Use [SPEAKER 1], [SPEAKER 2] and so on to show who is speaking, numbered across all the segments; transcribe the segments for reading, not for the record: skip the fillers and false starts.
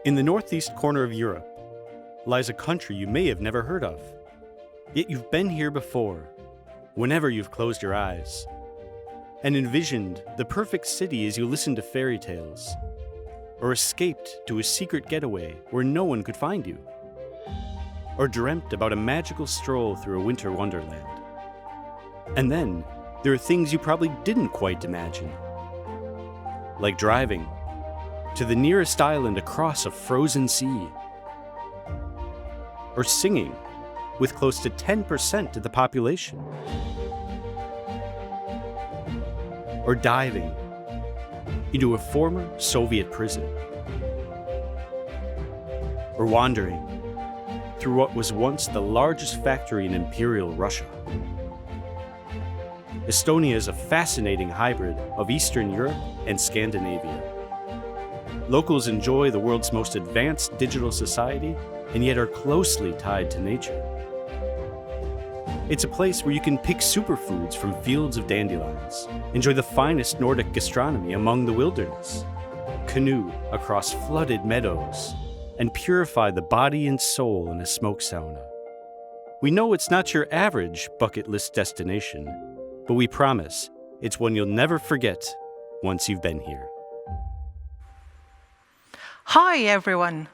[SPEAKER 1] In the northeast corner of Europe lies a country you may have never heard of. Yet you've been here before, whenever you've closed your eyes, and envisioned the perfect city as you listened to fairy tales, or escaped to a secret getaway where no one could find you, or dreamt about a magical stroll through a winter wonderland. And then there are things you probably didn't quite imagine, like driving to the nearest island across a frozen sea, or singing with close to 10% of the population, or diving into a former Soviet prison, or wandering through what was once the largest factory in Imperial Russia. Estonia is a fascinating hybrid of Eastern Europe and Scandinavia. Locals enjoy the world's most advanced digital society and yet are closely tied to nature. It's a place where you can pick superfoods from fields of dandelions, enjoy the finest Nordic gastronomy among the wilderness, canoe across flooded meadows, and purify the body and soul in a smoke sauna. We know it's not your average bucket list destination, but we promise it's one you'll never forget once you've been here.
[SPEAKER 2] Hi everyone!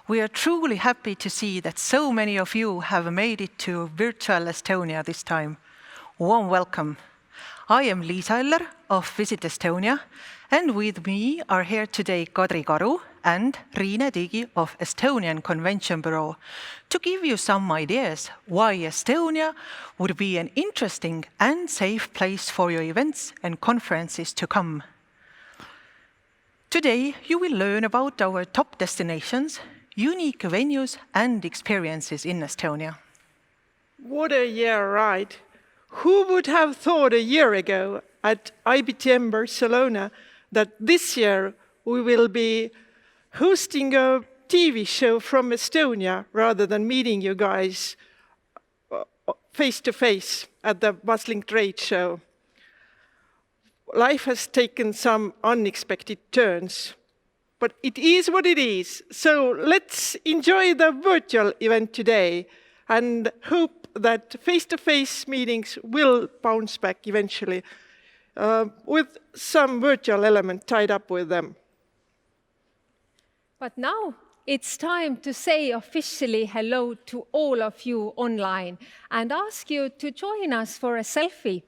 [SPEAKER 2] We are truly happy to see that so many of you have made it to Virtual Estonia this time. Warm welcome. I am Liisa Eller of Visit Estonia, and with me are here today Kadri Karu and Riine Tigi of Estonian Convention Bureau to give you some ideas why Estonia would be an interesting and safe place for your events and conferences to come. Today, you will learn about our top destinations, unique venues and experiences in Estonia.
[SPEAKER 3] What a year, right? Who would have thought a year ago at IBTM Barcelona that this year we will be hosting a TV show from Estonia rather than meeting you guys face to face at the bustling trade show? Life has taken some unexpected turns, but it is what it is. So let's enjoy the virtual event today and hope that face-to-face meetings will bounce back eventually with some virtual element tied up with them.
[SPEAKER 4] But now it's time to say officially hello to all of you online and ask you to join us for a selfie.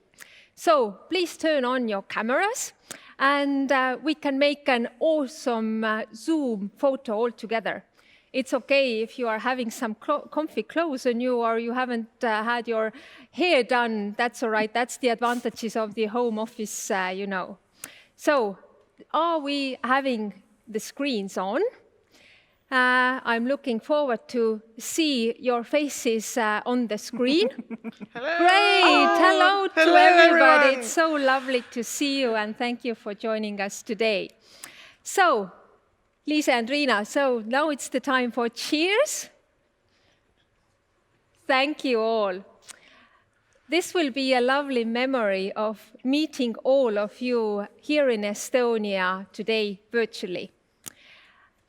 [SPEAKER 4] So please turn on your cameras and we can make an awesome Zoom photo all together. It's okay if you are having some comfy clothes on you or you haven't had your hair done. That's all right. That's the advantages of the home office, you know. So are we having the screens on? I'm looking forward to see your faces on the screen.
[SPEAKER 3] Hello.
[SPEAKER 4] Great! Hello to
[SPEAKER 3] Hello,
[SPEAKER 4] everybody.
[SPEAKER 3] everyone.
[SPEAKER 4] It's so lovely to see you and thank you for joining us today. So, Liisa and Riina, so now it's the time for cheers. Thank you all. This will be a lovely memory of meeting all of you here in Estonia today virtually.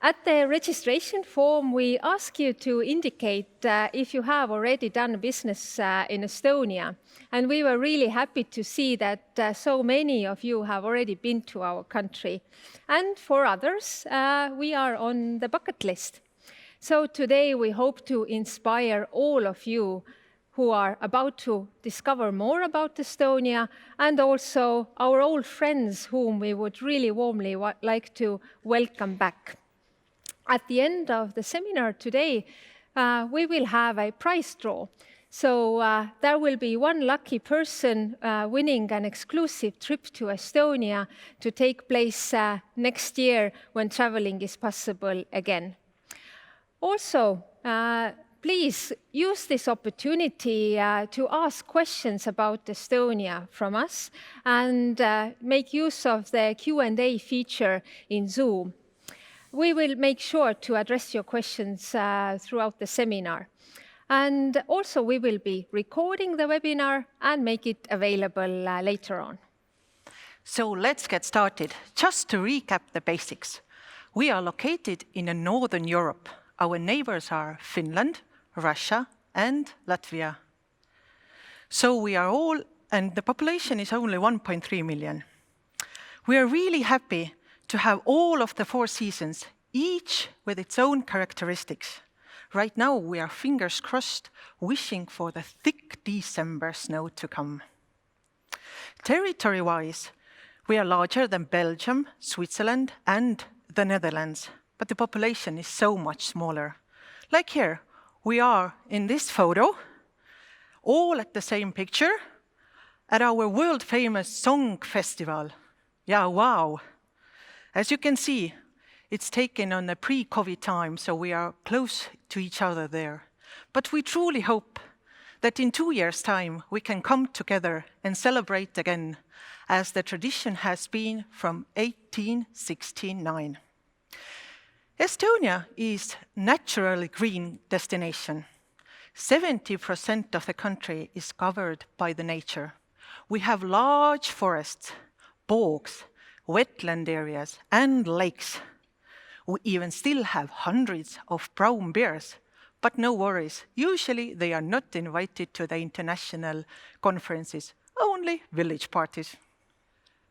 [SPEAKER 4] At the registration form, we ask you to indicate if you have already done business in Estonia. And we were really happy to see that so many of you have already been to our country. And for others, we are on the bucket list. So today we hope to inspire all of you who are about to discover more about Estonia and also our old friends whom we would really warmly like to welcome back. At the end of the seminar today, we will have a prize draw. So there will be one lucky person winning an exclusive trip to Estonia to take place next year when traveling is possible again. Also, please use this opportunity to ask questions about Estonia from us and make use of the Q&A feature in Zoom. We will make sure to address your questions throughout the seminar. And also we will be recording the webinar and make it available later on.
[SPEAKER 2] So let's get started. Just to recap the basics. We are located in Northern Europe. Our neighbors are Finland, Russia, and Latvia. So we are all, and the population is only 1.3 million. We are really happy to have all of the 4 seasons, each with its own characteristics. Right now, we are fingers crossed, wishing for the thick December snow to come. Territory-wise, we are larger than Belgium, Switzerland, and the Netherlands, but the population is so much smaller. Like here, we are in this photo, all at the same picture, at our world-famous song festival. Yeah, wow. As you can see, it's taken on a pre-COVID time, so we are close to each other there. But we truly hope that in 2 years' time we can come together and celebrate again, as the tradition has been from 1869. Estonia is naturally green destination. 70% of the country is covered by the nature. We have large forests, bogs, wetland areas, and lakes. We even still have hundreds of brown bears, but no worries. Usually they are not invited to the international conferences, only village parties.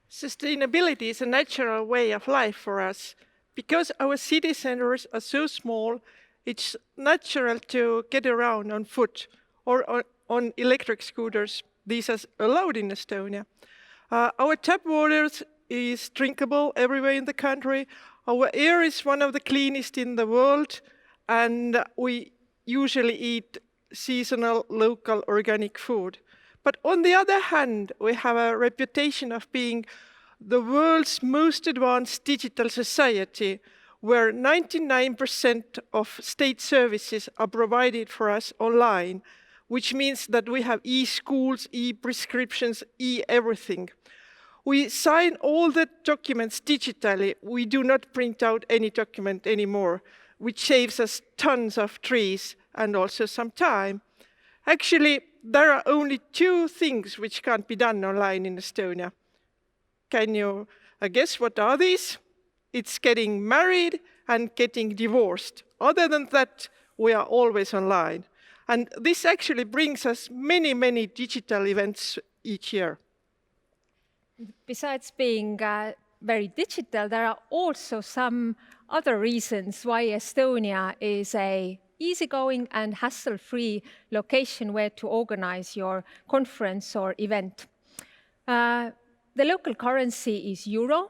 [SPEAKER 3] Sustainability is a natural way of life for us. Because our city centers are so small, it's natural to get around on foot or on electric scooters. These are allowed in Estonia. Our tap water is drinkable everywhere in the country. Our air is one of the cleanest in the world, and we usually eat seasonal, local, organic food. But on the other hand, we have a reputation of being the world's most advanced digital society, where 99% of state services are provided for us online, which means that we have e-schools, e-prescriptions, e-everything. We sign all the documents digitally. We do not print out any document anymore, which saves us tons of trees and also some time. Actually, there are only 2 things which can't be done online in Estonia. Can you guess what are these? It's getting married and getting divorced. Other than that, we are always online. And this actually brings us many, many digital events each year.
[SPEAKER 4] Besides being very digital, there are also some other reasons why Estonia is a easygoing and hassle-free location where to organize your conference or event. The local currency is euro,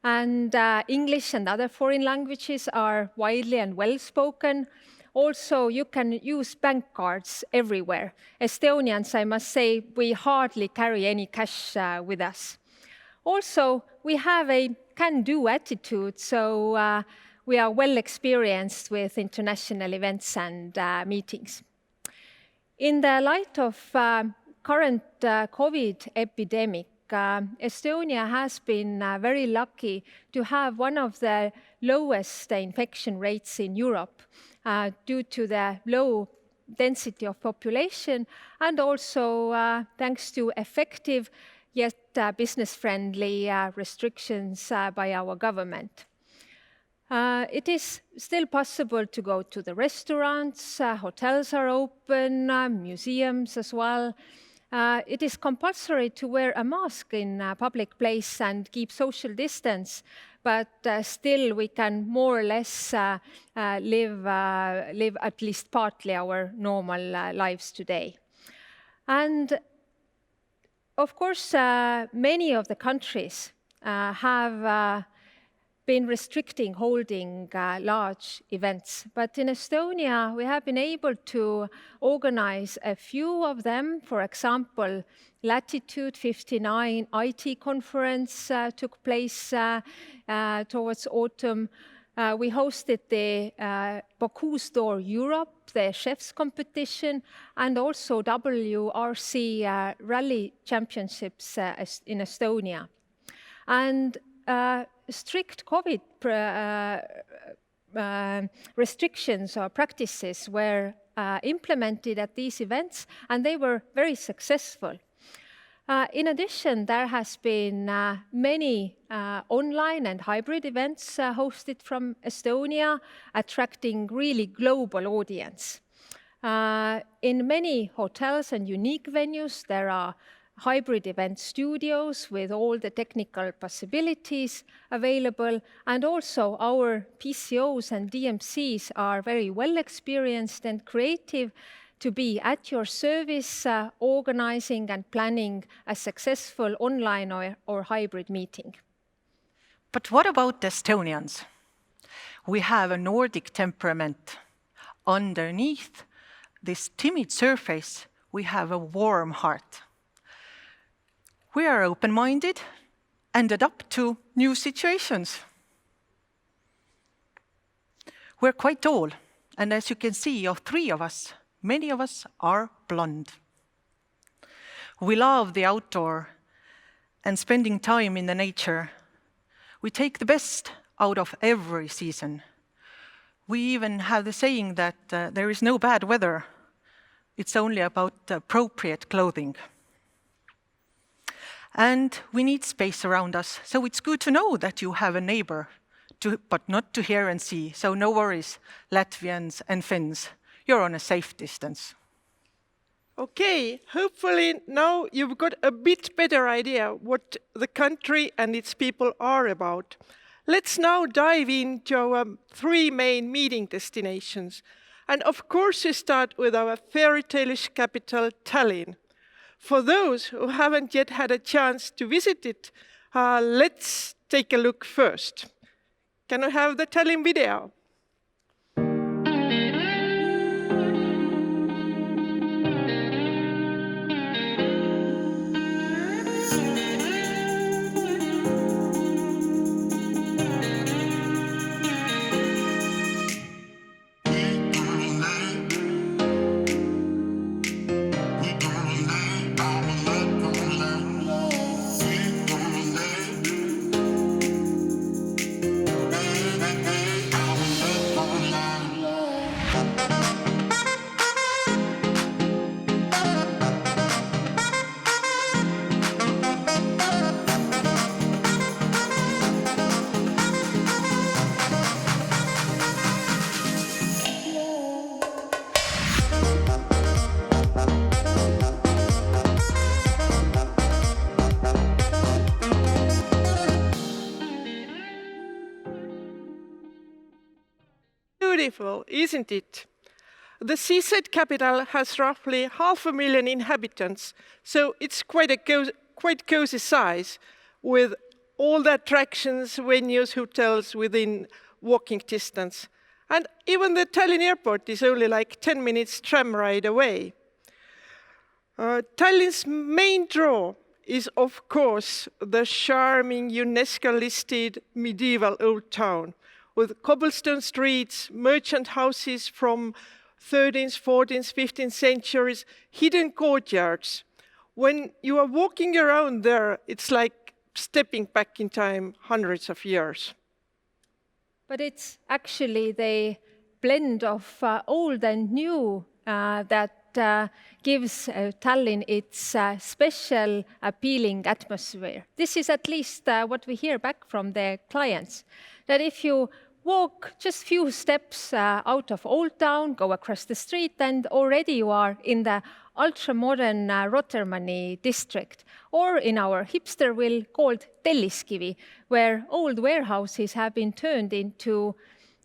[SPEAKER 4] and English and other foreign languages are widely and well spoken. Also, you can use bank cards everywhere. Estonians, I must say, we hardly carry any cash with us. Also, we have a can-do attitude, so we are well experienced with international events and meetings. In the light of current COVID epidemic, Estonia has been very lucky to have one of the lowest infection rates in Europe due to the low density of population and also thanks to effective yet business-friendly restrictions by our government. It is still possible to go to the restaurants, hotels are open, museums as well. It is compulsory to wear a mask in a public place and keep social distance, but still we can more or less live at least partly our normal lives today. And of course, many of the countries have been restricting holding large events. But in Estonia, we have been able to organize a few of them. For example, Latitude 59 IT conference took place towards autumn. We hosted the Bocuse d'Or Europe, the chefs competition, and also WRC rally championships in Estonia. And strict COVID restrictions or practices were implemented at these events, and they were very successful. In addition, there has been many online and hybrid events hosted from Estonia, attracting really global audience. In many hotels and unique venues, there are hybrid event studios with all the technical possibilities available, and also our PCOs and DMCs are very well experienced and creative to be at your service, organizing and planning a successful online or hybrid meeting.
[SPEAKER 2] But what about the Estonians? We have a Nordic temperament. Underneath this timid surface, we have a warm heart. We are open-minded and adapt to new situations. We're quite tall, and as you can see, of 3 of us, many of us are blonde. We love the outdoor and spending time in the nature. We take the best out of every season. We even have the saying that there is no bad weather. It's only about appropriate clothing. And we need space around us, so it's good to know that you have a neighbor, but not to hear and see. So no worries, Latvians and Finns. You're on a safe distance.
[SPEAKER 3] Okay, hopefully now you've got a bit better idea what the country and its people are about. Let's now dive into our 3 main meeting destinations. And of course we start with our fairy tale-ish capital, Tallinn. For those who haven't yet had a chance to visit it, let's take a look first. Can I have the Tallinn video? Beautiful, isn't it? The seaside capital has roughly 500,000 inhabitants, so it's quite cozy size with all the attractions, venues, hotels within walking distance. And even the Tallinn airport is only like 10 minutes tram ride away. Tallinn's main draw is, of course, the charming UNESCO-listed medieval old town, with cobblestone streets, merchant houses from 13th, 14th, 15th centuries, hidden courtyards. When you are walking around there, it's like stepping back in time hundreds of years.
[SPEAKER 4] But it's actually the blend of old and new that gives Tallinn its special, appealing atmosphere. This is at least what we hear back from the clients, that if you walk just few steps out of Old Town, go across the street, and already you are in the ultra-modern Rotermanni district, or in our hipsterville called Telliskivi, where old warehouses have been turned into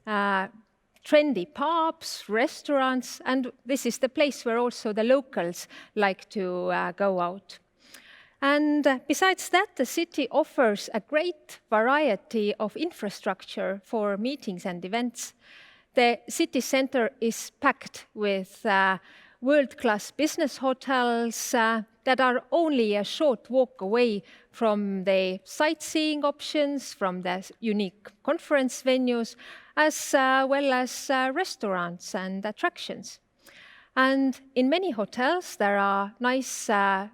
[SPEAKER 4] trendy pubs, restaurants, and this is the place where also the locals like to go out. And besides that, the city offers a great variety of infrastructure for meetings and events. The city center is packed with world-class business hotels that are only a short walk away from the sightseeing options, from the unique conference venues, as well as restaurants and attractions. And in many hotels, there are nice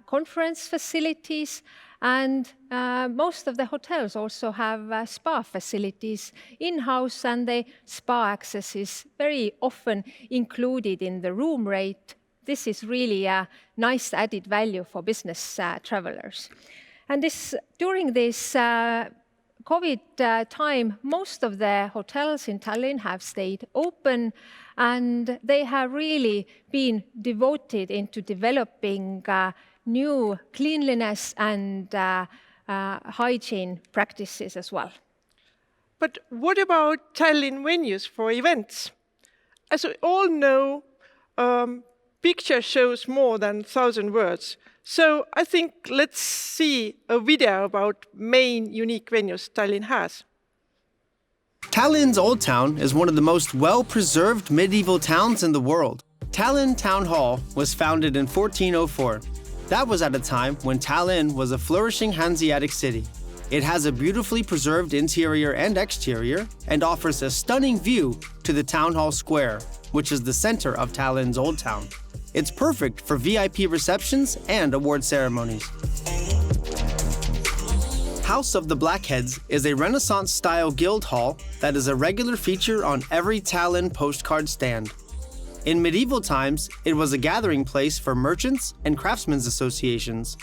[SPEAKER 4] conference facilities, and most of the hotels also have spa facilities in-house, and the spa access is very often included in the room rate this is really a nice added value for business travelers. And during this COVID time, most of the hotels in Tallinn have stayed open, and they have really been devoted into developing new cleanliness and hygiene practices as well.
[SPEAKER 3] But what about Tallinn venues for events? As we all know, picture shows more than 1,000 words. So I think let's see a video about main unique venues Tallinn has.
[SPEAKER 5] Tallinn's Old Town is one of the most well-preserved medieval towns in the world. Tallinn Town Hall was founded in 1404. That was at a time when Tallinn was a flourishing Hanseatic city. It has a beautifully preserved interior and exterior and offers a stunning view to the Town Hall Square, which is the center of Tallinn's Old Town. It's perfect for VIP receptions and award ceremonies. House of the Blackheads is a Renaissance-style guild hall that is a regular feature on every Tallinn postcard stand. In medieval times, it was a gathering place for merchants and craftsmen's associations.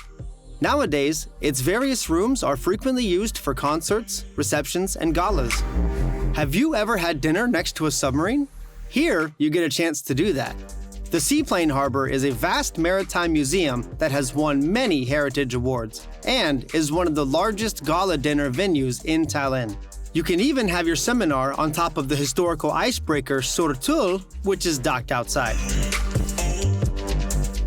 [SPEAKER 5] Nowadays, its various rooms are frequently used for concerts, receptions, and galas. Have you ever had dinner next to a submarine? Here, you get a chance to do that. The Seaplane Harbor is a vast maritime museum that has won many heritage awards and is one of the largest gala dinner venues in Tallinn. You can even have your seminar on top of the historical icebreaker Surtul, which is docked outside.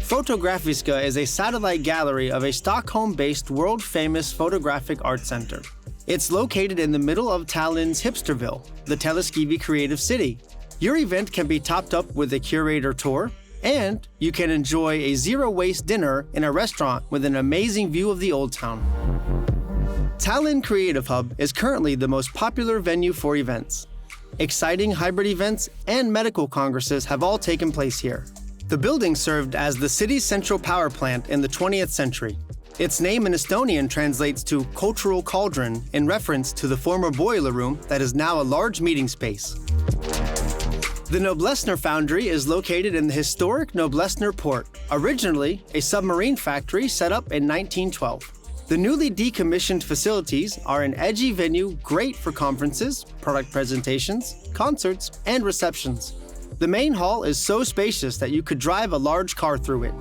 [SPEAKER 5] Fotografiska is a satellite gallery of a Stockholm-based world-famous photographic art center. It's located in the middle of Tallinn's Hipsterville, the Teleskivi creative city. Your event can be topped up with a curator tour, and you can enjoy a zero-waste dinner in a restaurant with an amazing view of the Old Town. Tallinn Creative Hub is currently the most popular venue for events. Exciting hybrid events and medical congresses have all taken place here. The building served as the city's central power plant in the 20th century. Its name in Estonian translates to cultural cauldron in reference to the former boiler room that is now a large meeting space. The Noblessner Foundry is located in the historic Noblessner Port, originally a submarine factory set up in 1912. The newly decommissioned facilities are an edgy venue great for conferences, product presentations, concerts, and receptions. The main hall is so spacious that you could drive a large car through it.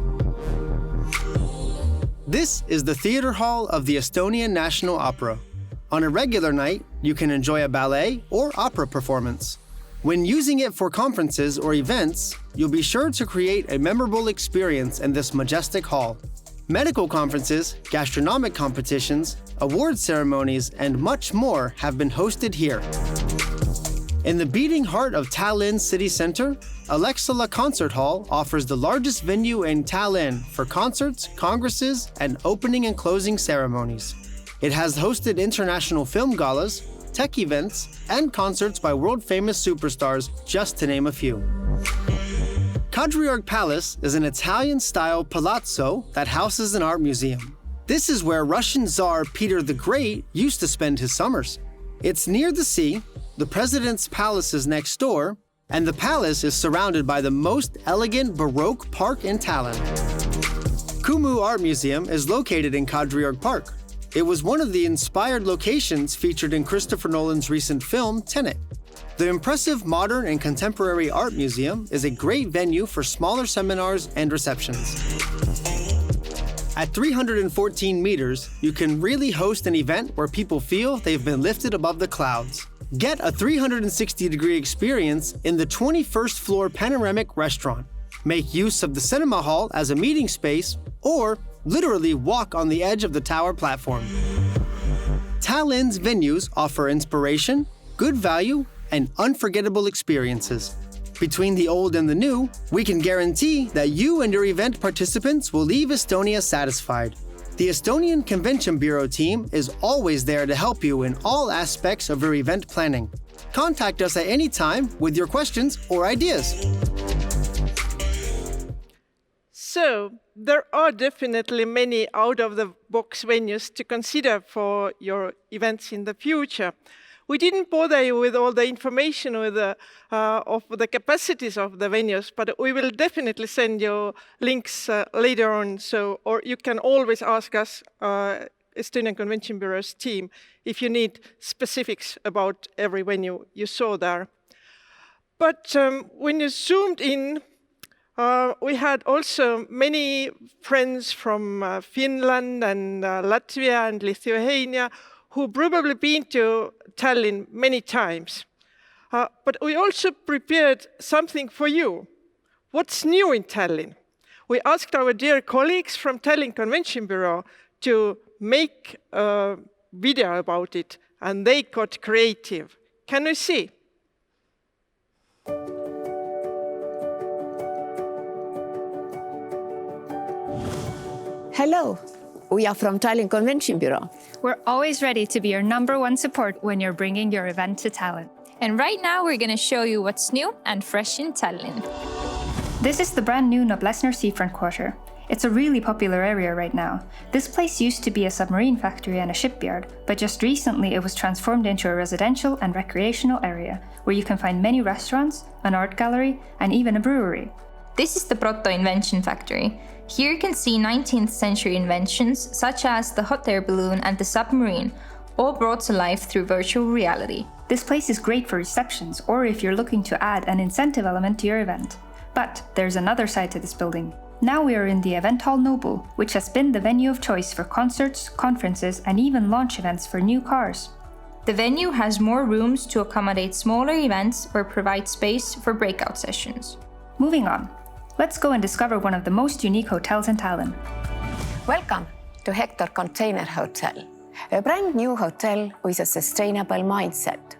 [SPEAKER 5] This is the theater hall of the Estonian National Opera. On a regular night, you can enjoy a ballet or opera performance. When using it for conferences or events, you'll be sure to create a memorable experience in this majestic hall. Medical conferences, gastronomic competitions, award ceremonies, and much more have been hosted here. In the beating heart of Tallinn city center, Alexela Concert Hall offers the largest venue in Tallinn for concerts, congresses, and opening and closing ceremonies. It has hosted international film galas, tech events, and concerts by world-famous superstars, just to name a few. Kadriorg Palace is an Italian-style palazzo that houses an art museum. This is where Russian Tsar Peter the Great used to spend his summers. It's near the sea, the president's palace is next door, and the palace is surrounded by the most elegant Baroque park in Tallinn. Kumu Art Museum is located in Kadriorg Park. It was one of the inspired locations featured in Christopher Nolan's recent film, Tenet. The impressive modern and contemporary art museum is a great venue for smaller seminars and receptions. At 314 meters, you can really host an event where people feel they've been lifted above the clouds. Get a 360-degree experience in the 21st floor panoramic restaurant. Make use of the cinema hall as a meeting space, or literally walk on the edge of the tower platform. Tallinn's venues offer inspiration, good value, and unforgettable experiences. Between the old and the new, we can guarantee that you and your event participants will leave Estonia satisfied. The Estonian Convention Bureau team is always there to help you in all aspects of your event planning. Contact us at any time with your questions or ideas.
[SPEAKER 3] So, there are definitely many out-of-the-box venues to consider for your events in the future. We didn't bother you with all the information with of the capacities of the venues, but we will definitely send you links later on. So, or you can always ask us, Estonian Convention Bureau's team, if you need specifics about every venue you saw there. But when you zoomed in, we had also many friends from Finland and Latvia and Lithuania who probably been to Tallinn many times. But we also prepared something for you. What's new in Tallinn? We asked our dear colleagues from Tallinn Convention Bureau to make a video about it, and they got creative. Can we see?
[SPEAKER 6] Hello, we are from Tallinn Convention Bureau.
[SPEAKER 7] We're always ready to be your #1 support when you're bringing your event to Tallinn.
[SPEAKER 8] And right now we're going to show you what's new and fresh in Tallinn.
[SPEAKER 7] This is the brand new Noblessner Seafront Quarter. It's a really popular area right now. This place used to be a submarine factory and a shipyard, but just recently it was transformed into a residential and recreational area where you can find many restaurants, an art gallery, and even a brewery.
[SPEAKER 8] This is the Proto Invention Factory. Here you can see 19th century inventions such as the hot air balloon and the submarine, all brought to life through virtual reality.
[SPEAKER 7] This place is great for receptions or if you're looking to add an incentive element to your event. But there's another side to this building. Now we are in the Event Hall Noble, which has been the venue of choice for concerts, conferences, and even launch events for new cars.
[SPEAKER 8] The venue has more rooms to accommodate smaller events or provide space for breakout sessions.
[SPEAKER 7] Moving on, let's go and discover one of the most unique hotels in Tallinn.
[SPEAKER 6] Welcome to Hector Container Hotel, a brand new hotel with a sustainable mindset.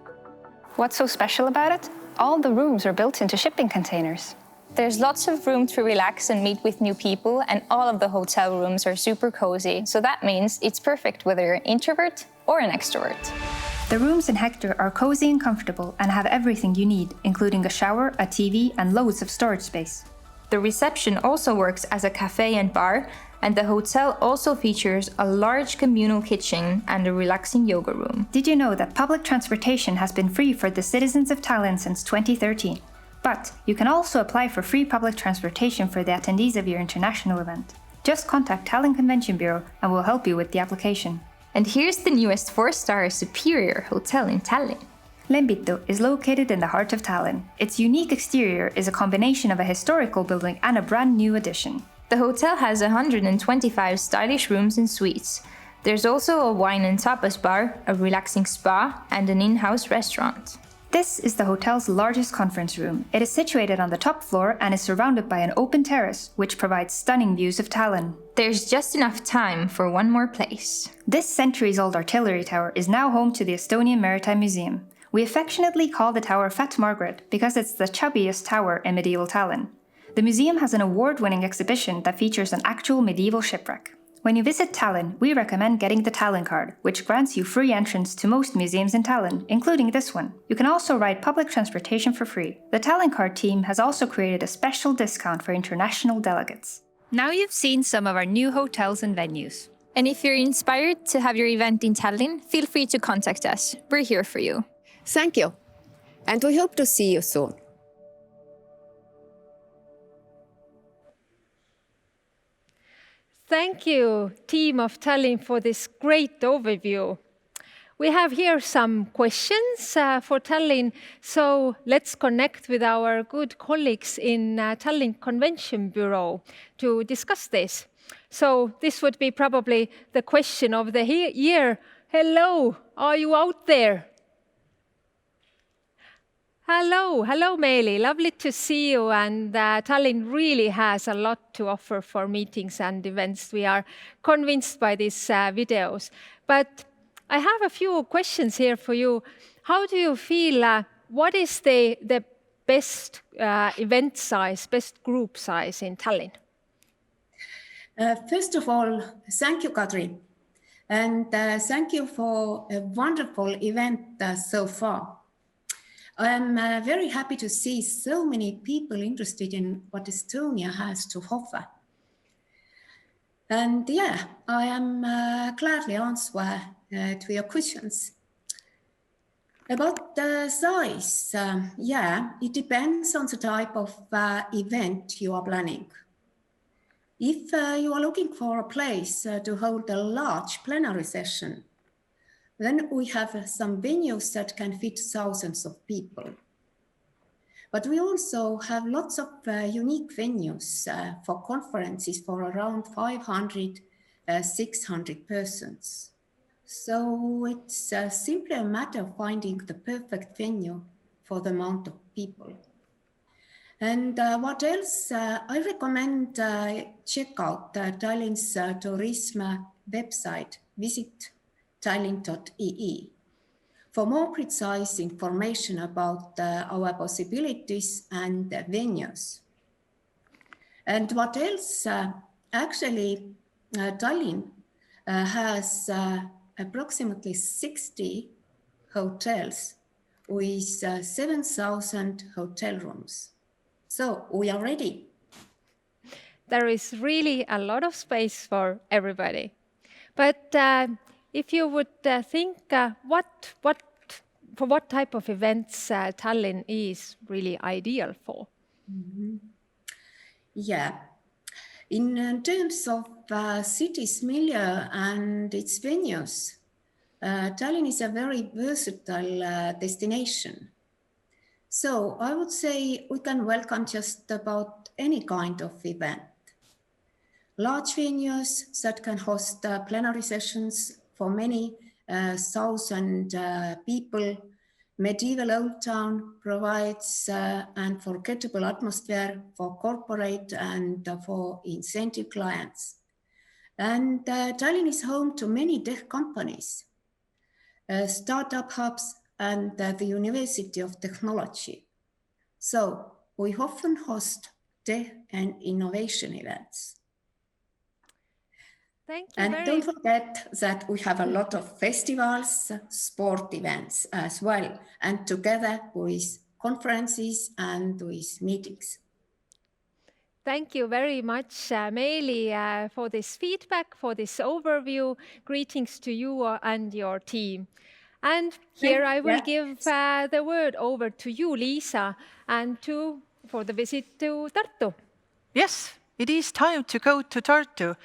[SPEAKER 7] What's so special about it? All the rooms are built into shipping containers.
[SPEAKER 8] There's lots of room to relax and meet with new people, and all of the hotel rooms are super cozy, so that means it's perfect whether you're an introvert or an extrovert.
[SPEAKER 7] The rooms in Hector are cozy and comfortable and have everything you need, including a shower, a TV, and loads of storage space.
[SPEAKER 8] The reception also works as a cafe and bar, and the hotel also features a large communal kitchen and a relaxing yoga room.
[SPEAKER 7] Did you know that public transportation has been free for the citizens of Tallinn since 2013? But you can also apply for free public transportation for the attendees of your international event. Just contact Tallinn Convention Bureau and we'll help you with the application.
[SPEAKER 8] And here's the newest 4-star Superior Hotel in Tallinn.
[SPEAKER 7] Lembitu is located in the heart of Tallinn. Its unique exterior is a combination of a historical building and a brand new addition.
[SPEAKER 8] The hotel has 125 stylish rooms and suites. There's also a wine and tapas bar, a relaxing spa, and an in-house restaurant.
[SPEAKER 7] This is the hotel's largest conference room. It is situated on the top floor and is surrounded by an open terrace, which provides stunning views of Tallinn.
[SPEAKER 8] There's just enough time for one more place.
[SPEAKER 7] This centuries-old artillery tower is now home to the Estonian Maritime Museum. We affectionately call the tower Fat Margaret because it's the chubbiest tower in medieval Tallinn. The museum has an award-winning exhibition that features an actual medieval shipwreck. When you visit Tallinn, we recommend getting the Tallinn card, which grants you free entrance to most museums in Tallinn, including this one. You can also ride public transportation for free. The Tallinn card team has also created a special discount for international delegates. Now you've seen some of our new hotels and venues.
[SPEAKER 8] And if you're inspired to have your event in Tallinn, feel free to contact us. We're here for you.
[SPEAKER 6] Thank you, and we hope to see you soon.
[SPEAKER 4] Thank you, team of Tallinn, for this great overview. We have here some questions for Tallinn, so let's connect with our good colleagues in Tallinn Convention Bureau to discuss this. So this would be probably the question of the year. Hello, are you out there? Hello, Meeli. Lovely to see you. And Tallinn really has a lot to offer for meetings and events. We are convinced by these videos. But I have a few questions here for you. How do you feel? What is the best event size, best group size in Tallinn?
[SPEAKER 9] First of all, thank you, Kadri. And thank you for a wonderful event so far. I'm very happy to see so many people interested in what Estonia has to offer. And yeah, I am gladly answer to your questions. About the size, yeah, it depends on the type of event you are planning. If you are looking for a place to hold a large plenary session, then we have some venues that can fit thousands of people. But we also have lots of unique venues for conferences for around 500, 600 persons. So it's simply a matter of finding the perfect venue for the amount of people. And what else? I recommend check out Tallinn's tourism website, visit tallinn.ee, for more precise information about our possibilities and venues. And what else? Actually, Tallinn has approximately 60 hotels with 7,000 hotel rooms. So we are ready.
[SPEAKER 4] There is really a lot of space for everybody. But if you would think for what type of events Tallinn is really ideal for?
[SPEAKER 9] Mm-hmm. Yeah. In terms of city's milieu and its venues, Tallinn is a very versatile destination. So I would say we can welcome just about any kind of event. Large venues that can host plenary sessions for many thousand people. Medieval Old Town provides an unforgettable atmosphere for corporate and for incentive clients. And Tallinn is home to many tech companies, startup hubs, and the University of Technology. So we often host tech and innovation events.
[SPEAKER 4] Thank you.
[SPEAKER 9] And don't forget that we have a lot of festivals, sport events as well, and together with conferences and with meetings.
[SPEAKER 4] Thank you very much, Meeli, for this feedback, for this overview. Greetings to you and your team. And here I will give the word over to you, Liisa, and for the visit to Tartu.
[SPEAKER 2] Yes, it is time to go to Tartu,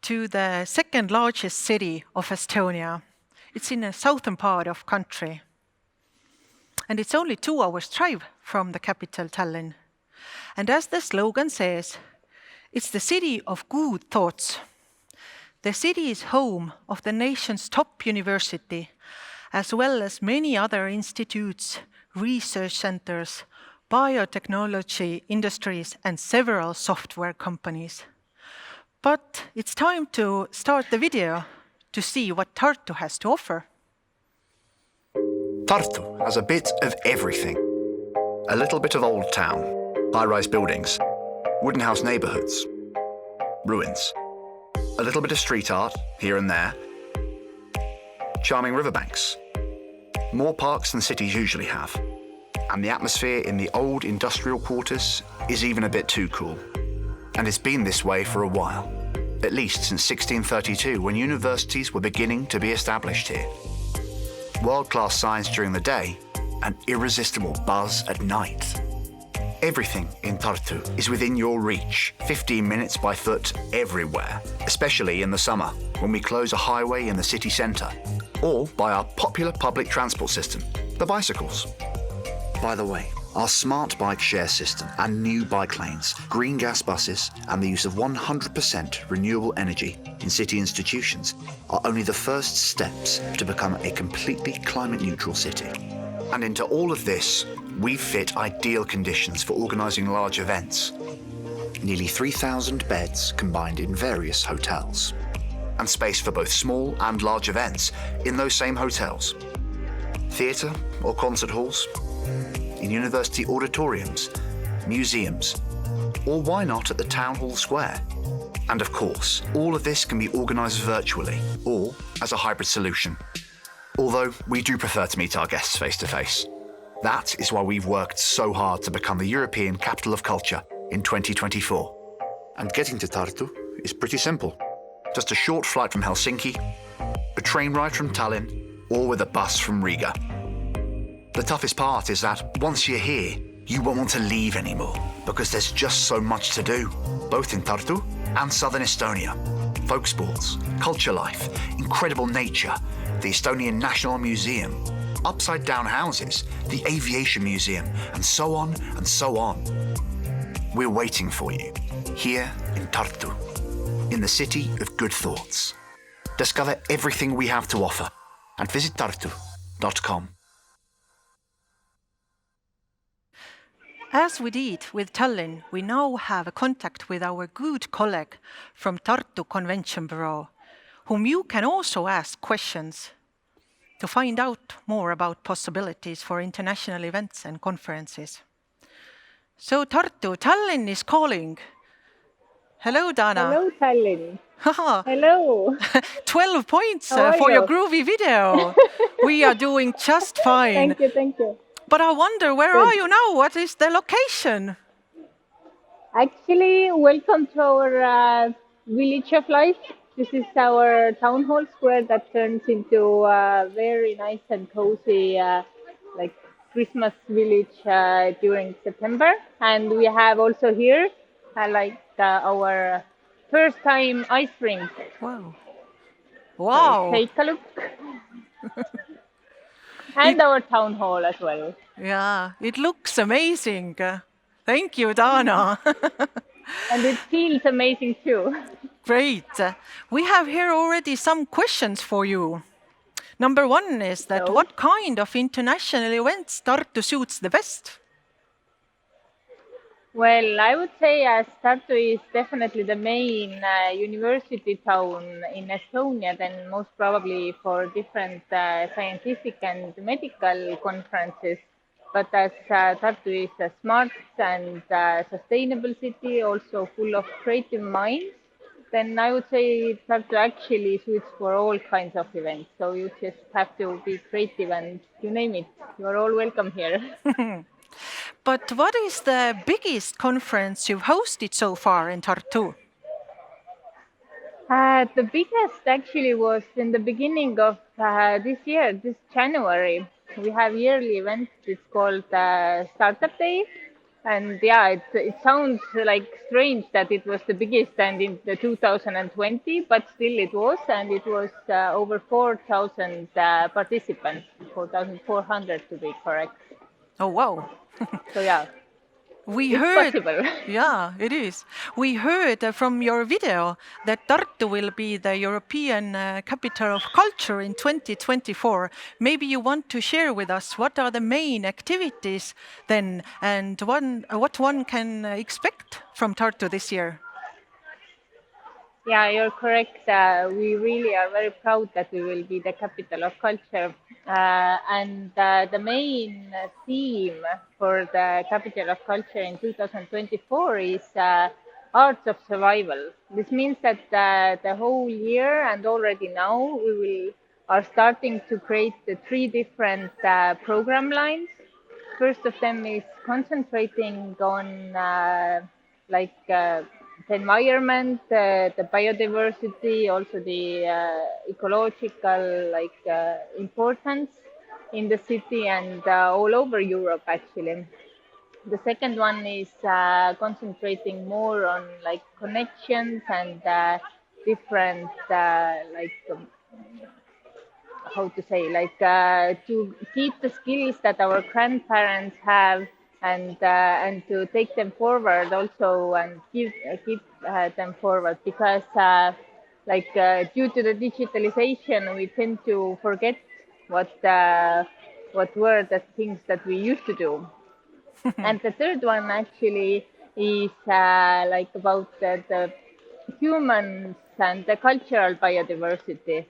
[SPEAKER 2] to the second largest city of Estonia. It's in the southern part of country. And it's only 2 hours drive from the capital, Tallinn. And as the slogan says, it's the city of good thoughts. The city is home of the nation's top university, as well as many other institutes, research centers, biotechnology industries, and several software companies. But it's time to start the video to see what Tartu has to offer.
[SPEAKER 10] Tartu has a bit of everything. A little bit of old town, high-rise buildings, wooden house neighborhoods, ruins. A little bit of street art here and there. Charming riverbanks. More parks than cities usually have. And the atmosphere in the old industrial quarters is even a bit too cool. And it's been this way for a while, at least since 1632, when universities were beginning to be established here. World-class science during the day, an irresistible buzz at night. Everything in Tartu is within your reach, 15 minutes by foot everywhere, especially in the summer, when we close a highway in the city centre, or by our popular public transport system, the bicycles. By the way, our smart bike share system and new bike lanes, green gas buses, and the use of 100% renewable energy in city institutions are only the first steps to become a completely climate-neutral city. And into all of this, we've fit ideal conditions for organising large events. Nearly 3,000 beds combined in various hotels. And space for both small and large events in those same hotels. Theatre or concert halls, in university auditoriums, museums, or why not at the Town Hall Square? And of course, all of this can be organised virtually or as a hybrid solution. Although we do prefer to meet our guests face to face. That is why we've worked so hard to become the European Capital of Culture in 2024. And getting to Tartu is pretty simple. Just a short flight from Helsinki, a train ride from Tallinn, or with a bus from Riga. The toughest part is that once you're here, you won't want to leave anymore because there's just so much to do, both in Tartu and southern Estonia. Folk sports, culture life, incredible nature, the Estonian National Museum, upside-down houses, the Aviation Museum, and so on and so on. We're waiting for you, here in Tartu, in the city of good thoughts. Discover everything we have to offer and visit tartu.com.
[SPEAKER 2] As we did with Tallinn, we now have a contact with our good colleague from Tartu Convention Bureau, whom you can also ask questions to find out more about possibilities for international events and conferences. So Tartu, Tallinn is calling. Hello, Dana.
[SPEAKER 11] Hello, Tallinn. Hello.
[SPEAKER 2] 12 points for your groovy video. We are doing just fine.
[SPEAKER 11] Thank you.
[SPEAKER 2] But I wonder, where are you now? What is the location?
[SPEAKER 11] Actually, welcome to our village of life. This is our town hall square that turns into a very nice and cozy like Christmas village during September. And we have also here our first time ice rink.
[SPEAKER 2] Wow.
[SPEAKER 11] So take a look. And our town hall as well.
[SPEAKER 2] Yeah, it looks amazing. Thank you, Dana.
[SPEAKER 11] And it feels amazing too.
[SPEAKER 2] Great. We have here already some questions for you. Number one is that what kind of international events Tartu suits the best?
[SPEAKER 11] Well, I would say Tartu is definitely the main university town in Estonia, then most probably for different scientific and medical conferences. But as Tartu is a smart and sustainable city, also full of creative minds, then I would say Tartu actually suits for all kinds of events. So you just have to be creative and you name it. You're all welcome here.
[SPEAKER 2] But what is the biggest conference you've hosted so far in Tartu?
[SPEAKER 11] The biggest actually was in the beginning of this year, this January. We have yearly event. It's called Startup Day. And yeah, it sounds like strange that it was the biggest and in the 2020, but still it was. And it was over 4,000 participants, 4,400 to be correct.
[SPEAKER 2] Oh, wow.
[SPEAKER 11] So yeah,
[SPEAKER 2] we
[SPEAKER 11] it's
[SPEAKER 2] heard,
[SPEAKER 11] possible.
[SPEAKER 2] Yeah, it is. We heard from your video that Tartu will be the European capital of culture in 2024. Maybe you want to share with us what are the main activities then and what one can expect from Tartu this year.
[SPEAKER 11] Yeah, you're correct. We really are very proud that we will be the capital of culture. And the main theme for the capital of culture in 2024 is arts of survival. This means that the whole year and already now we are starting to create the 3 different program lines. First of them is concentrating on the environment, the biodiversity, also the ecological importance in the city and all over Europe actually. The second one is concentrating more on connections and different to keep the skills that our grandparents have and to take them forward also and keep them forward because due to the digitalization we tend to forget what were the things that we used to do. And the third one actually is about the humans and the cultural biodiversity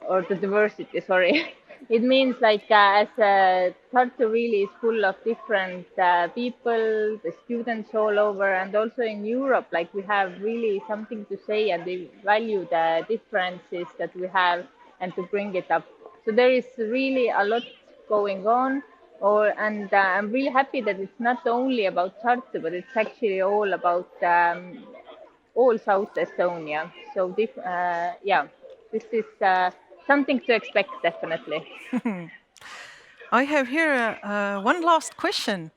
[SPEAKER 11] or the diversity, sorry. It means as Tartu really is full of different people, the students all over, and also in Europe, we have really something to say and they value the differences that we have and to bring it up. So there is really a lot going on, and I'm really happy that it's not only about Tartu, but it's actually all about all South Estonia. So this is something to expect, definitely.
[SPEAKER 2] I have here one last question,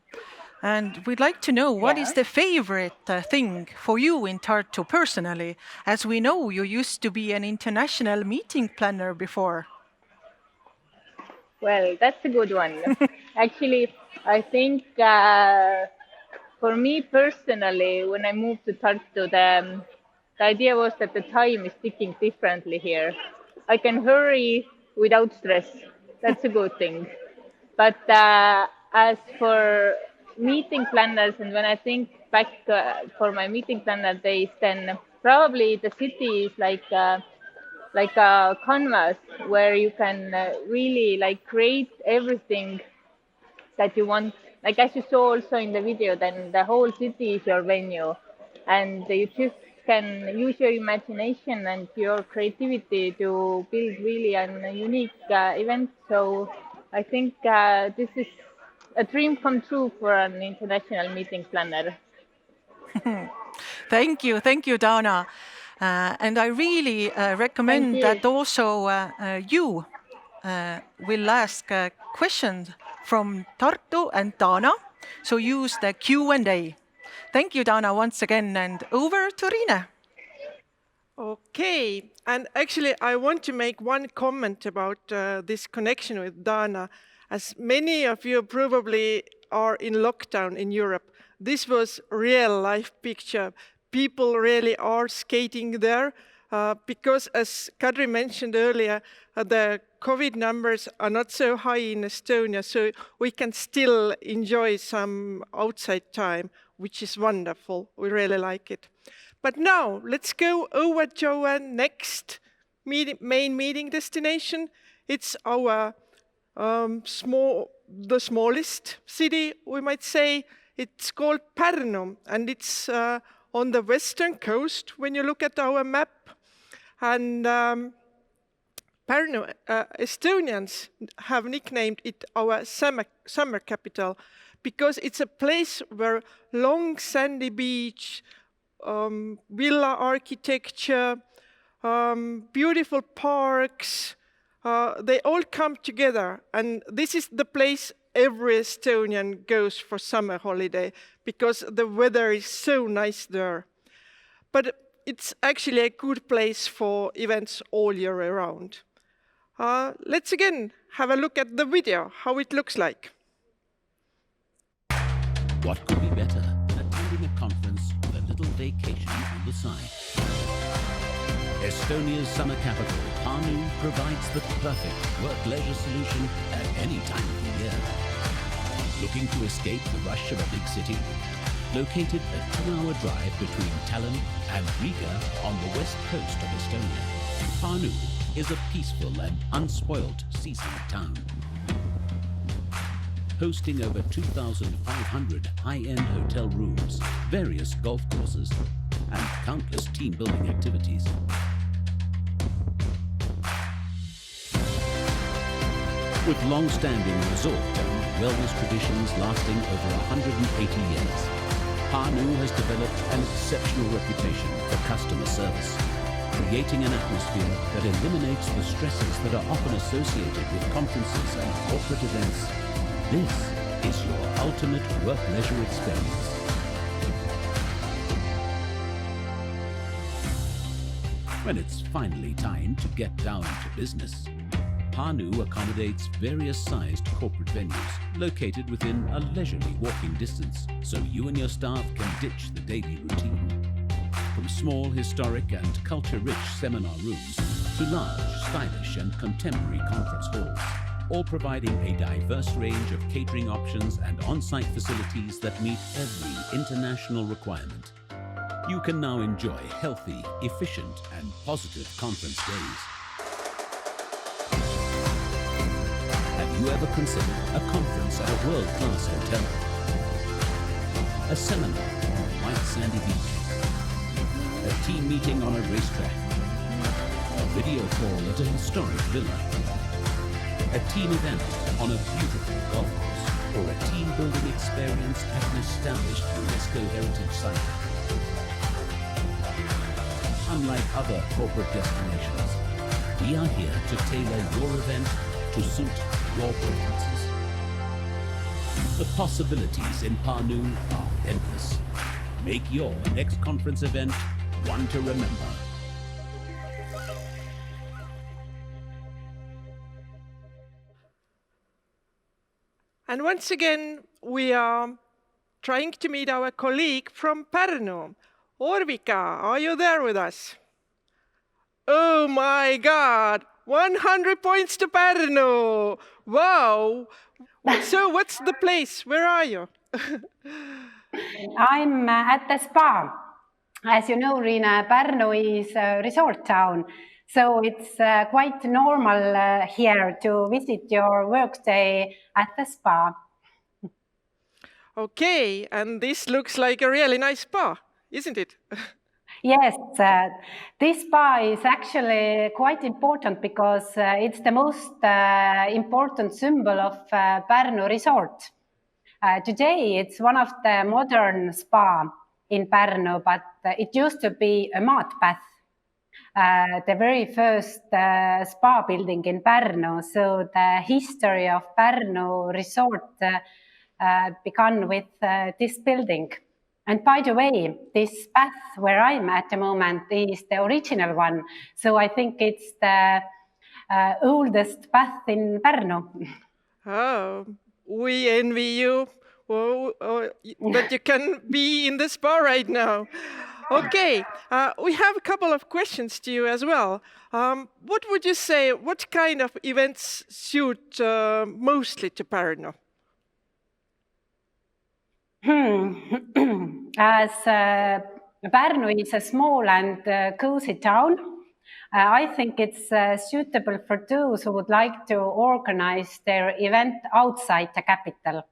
[SPEAKER 2] and we'd like to know what is the favorite thing for you in Tartu personally, as we know you used to be an international meeting planner before.
[SPEAKER 11] Well, that's a good one. Actually, I think for me personally, when I moved to Tartu, the idea was that the time is ticking differently here. I can hurry without stress. That's a good thing. But as for meeting planners, and when I think back for my meeting planner days, then probably the city is like a canvas where you can really like create everything that you want. Like as you saw also in the video, then the whole city is your venue, and you just can use your imagination and your creativity to build really a unique event. So I think this is a dream come true for an international meeting planner.
[SPEAKER 2] Thank you, Dana. And I really recommend that also you will ask questions from Tartu and Dana. So use the Q&A. Thank you, Dana, once again, and over to Riine.
[SPEAKER 3] Okay, and actually I want to make one comment about this connection with Dana. As many of you probably are in lockdown in Europe, this was real life picture. People really are skating there because, as Kadri mentioned earlier, the COVID numbers are not so high in Estonia, so we can still enjoy some outside time, which is wonderful. We really like it. But now let's go over to our next main meeting destination. It's our the smallest city, we might say. It's called Pärnu, and it's on the western coast when you look at our map. And Pärnu, Estonians have nicknamed it our summer capital because it's a place where long sandy beach, villa architecture, beautiful parks, they all come together. And this is the place every Estonian goes for summer holiday because the weather is so nice there. But it's actually a good place for events all year around. Let's again have a look at the video, how it looks like.
[SPEAKER 12] What could be better than attending a conference with a little vacation on the side? Estonia's summer capital, Pärnu, provides the perfect work-leisure solution at any time of the year. Looking to escape the rush of a big city? Located a 2-hour drive between Tallinn and Riga on the west coast of Estonia, Pärnu is a peaceful and unspoilt seaside town. Hosting over 2,500 high-end hotel rooms, various golf courses, and countless team-building activities. With long-standing resort and wellness traditions lasting over 180 years, Pärnu has developed an exceptional reputation for customer service, creating an atmosphere that eliminates the stresses that are often associated with conferences and corporate events. This is your ultimate work-leisure experience. When it's finally time to get down to business, Pärnu accommodates various sized corporate venues located within a leisurely walking distance, so you and your staff can ditch the daily routine. From small, historic and culture-rich seminar rooms to large, stylish and contemporary conference halls, all providing a diverse range of catering options and on-site facilities that meet every international requirement. You can now enjoy healthy, efficient and positive conference days. Have you ever considered a conference at a world-class hotel? A seminar on a white sandy beach? A team meeting on a racetrack? A video call at a historic villa? A team event on a beautiful golf course? Or a team-building experience at an established UNESCO heritage site? Unlike other corporate destinations, we are here to tailor your event to suit your preferences. The possibilities in Pärnu are endless. Make your next conference event one to remember.
[SPEAKER 3] And once again, we are trying to meet our colleague from Pärnu. Orvika, are you there with us? Oh my God, 100 points to Pärnu. Wow. So what's the place? Where are you?
[SPEAKER 13] I'm at the spa. As you know, Riina, Pärnu is a resort town. So it's quite normal here to visit your workday at the spa.
[SPEAKER 3] Okay, and this looks like a really nice spa, isn't it?
[SPEAKER 13] Yes, this spa is actually quite important because it's the most important symbol of Pärnu resort. Today, it's one of the modern spa in Pärnu, but it used to be a mud bath. The very first spa building in Pärnu. So the history of Pärnu resort began with this building. And by the way, this bath where I'm at the moment is the original one. So I think it's the oldest bath in Pärnu.
[SPEAKER 3] Oh, we envy you that you can be in the spa right now. Okay, we have a couple of questions to you as well. What would you say, what kind of events suit mostly to Pärnu?
[SPEAKER 13] As Pärnu is a small and cozy town, I think it's suitable for those who would like to organize their event outside the capital.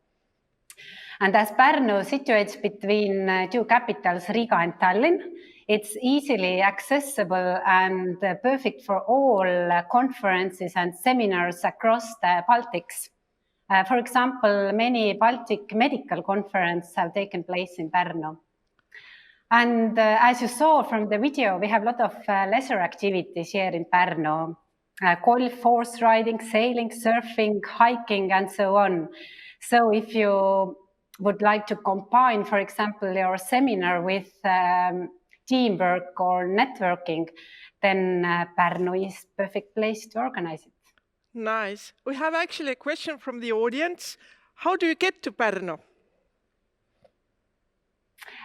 [SPEAKER 13] And as Pärnu situates between two capitals, Riga and Tallinn, it's easily accessible and perfect for all conferences and seminars across the Baltics. For example, many Baltic medical conferences have taken place in Pärnu. And as you saw from the video, we have a lot of leisure activities here in Pärnu. Golf, horse riding, sailing, surfing, hiking, and so on. So if you would like to combine, for example, your seminar with teamwork or networking, then Pärnu is the perfect place to organize it.
[SPEAKER 3] Nice. We have actually a question from the audience. How do you get to Pärnu?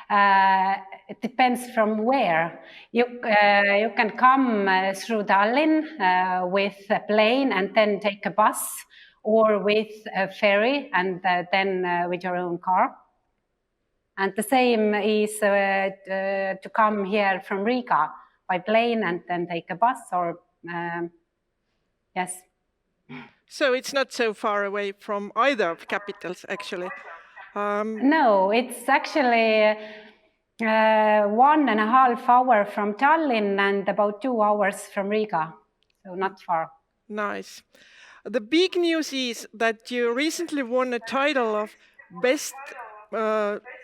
[SPEAKER 13] It depends from where. You can come through Tallinn with a plane and then take a bus, or with a ferry and then with your own car. And the same is to come here from Riga by plane and then take a bus, or yes.
[SPEAKER 3] So it's not so far away from either of capitals, actually.
[SPEAKER 13] No, it's actually 1.5 hours from Tallinn and about 2 hours from Riga, so not far.
[SPEAKER 3] Nice. The big news is that you recently won a title of Best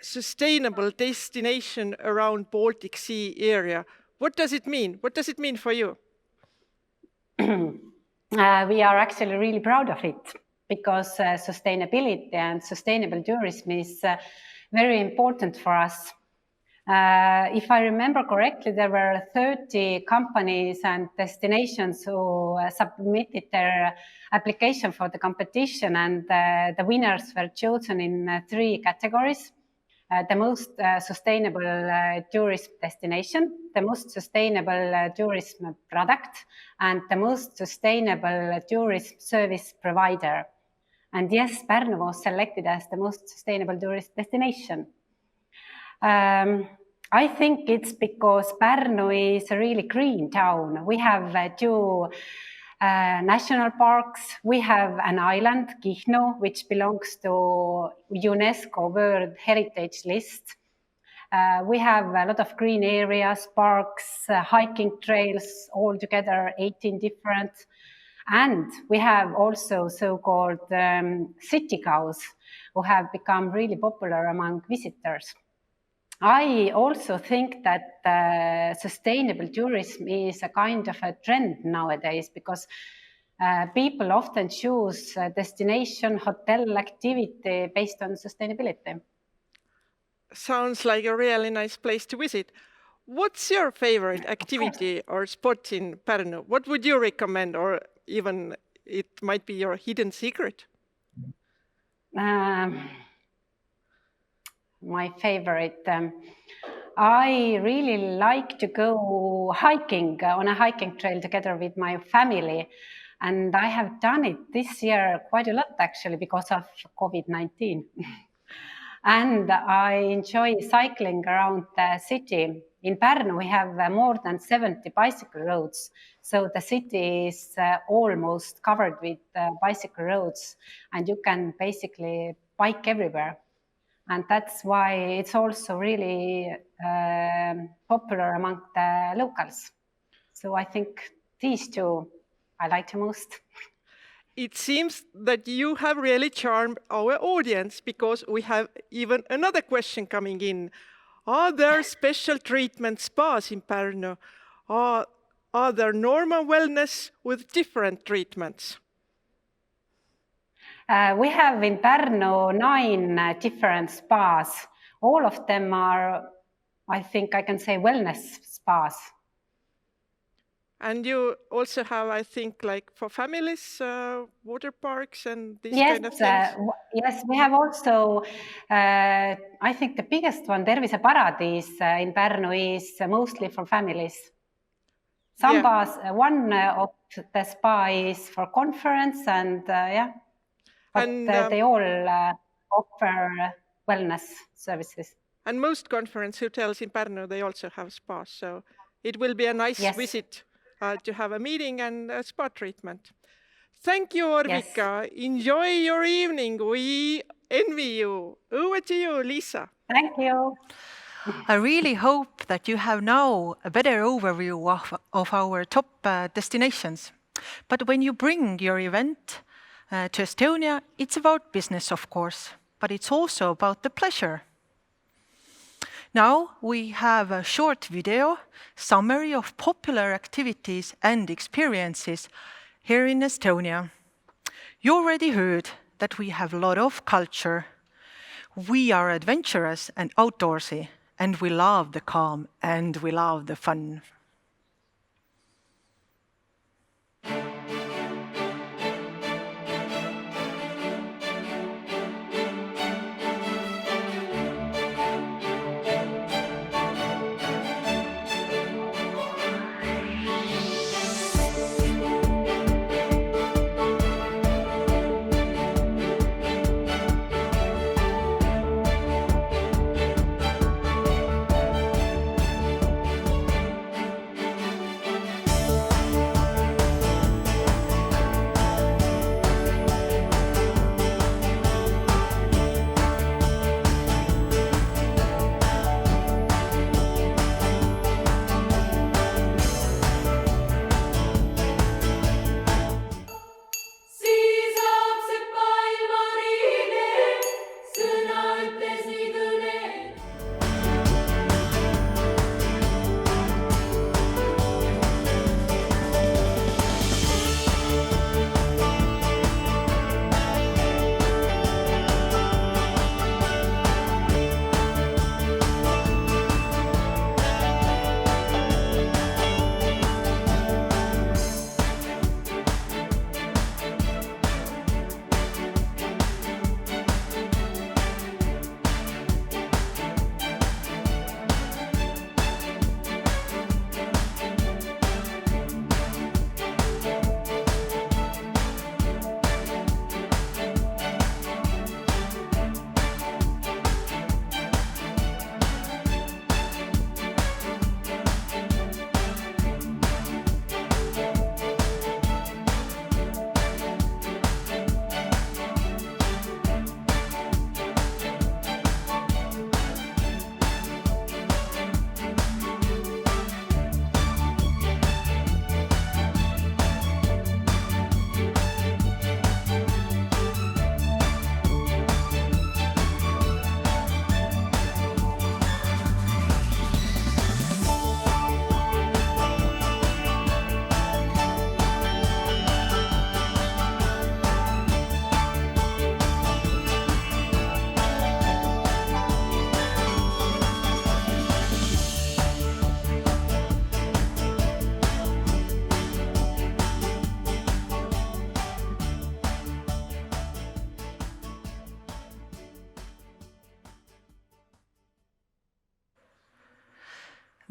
[SPEAKER 3] Sustainable Destination around Baltic Sea area. What does it mean? What does it mean for you?
[SPEAKER 13] We are actually really proud of it, because sustainability and sustainable tourism is very important for us. If I remember correctly, there were 30 companies and destinations who submitted their application for the competition, and the winners were chosen in 3 categories. The most sustainable tourist destination, the most sustainable tourism product, and the most sustainable tourism service provider. And yes, Pärnu was selected as the most sustainable tourist destination. I think it's because Pärnu is a really green town. We have 2 national parks. We have an island, Kihnu, which belongs to UNESCO World Heritage List. We have a lot of green areas, parks, hiking trails, altogether 18 different. And we have also so-called city cows, who have become really popular among visitors. I also think that sustainable tourism is a kind of a trend nowadays, because people often choose a destination hotel activity based on sustainability.
[SPEAKER 3] Sounds like a really nice place to visit. What's your favorite activity or spot in Pärnu? What would you recommend, or even it might be your hidden secret?
[SPEAKER 13] My favorite. I really like to go hiking on a hiking trail together with my family. And I have done it this year quite a lot, actually, because of COVID-19. And I enjoy cycling around the city. In Pärnu, we have more than 70 bicycle roads. So the city is almost covered with bicycle roads, and you can basically bike everywhere. And that's why it's also really popular among the locals. So I think these two I like the most.
[SPEAKER 3] It seems that you have really charmed our audience, because we have even another question coming in. Are there special treatment spas in Pärnu? Are there normal wellness with different treatments?
[SPEAKER 13] We have in Pärnu 9 different spas. All of them are, I think I can say, wellness spas.
[SPEAKER 3] And you also have, I think, like for families, water parks and these kind of things?
[SPEAKER 13] Yes, we have also, I think the biggest one, Terviseparadiis in Pärnu, is mostly for families. Some bars, one of the spa is for conference, and but they all offer wellness services.
[SPEAKER 3] And most conference hotels in Pärnu, they also have spas, so it will be a nice visit to have a meeting and a spa treatment. Thank you, Orvika. Yes. Enjoy your evening. We envy you. Over to you, Lisa.
[SPEAKER 13] Thank you.
[SPEAKER 2] I really hope that you have now a better overview of our top destinations. But when you bring your event to Estonia, it's about business, of course, but it's also about the pleasure. Now we have a short video summary of popular activities and experiences here in Estonia. You already heard that we have a lot of culture. We are adventurous and outdoorsy, and we love the calm and we love the fun.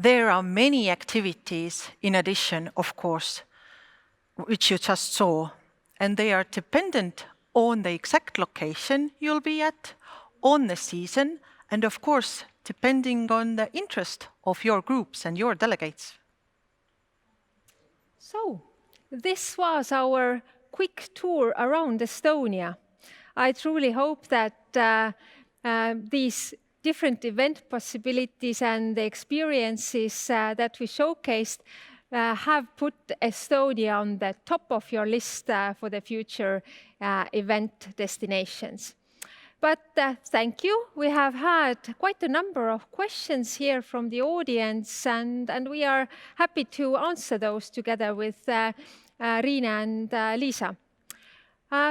[SPEAKER 2] There are many activities in addition, of course, which you just saw, and they are dependent on the exact location you'll be at, on the season, and of course, depending on the interest of your groups and your delegates.
[SPEAKER 4] So, this was our quick tour around Estonia. I truly hope that these different event possibilities and the experiences that we showcased have put Estonia on the top of your list for the future event destinations. But thank you. We have had quite a number of questions here from the audience, and we are happy to answer those together with Riina and Liisa.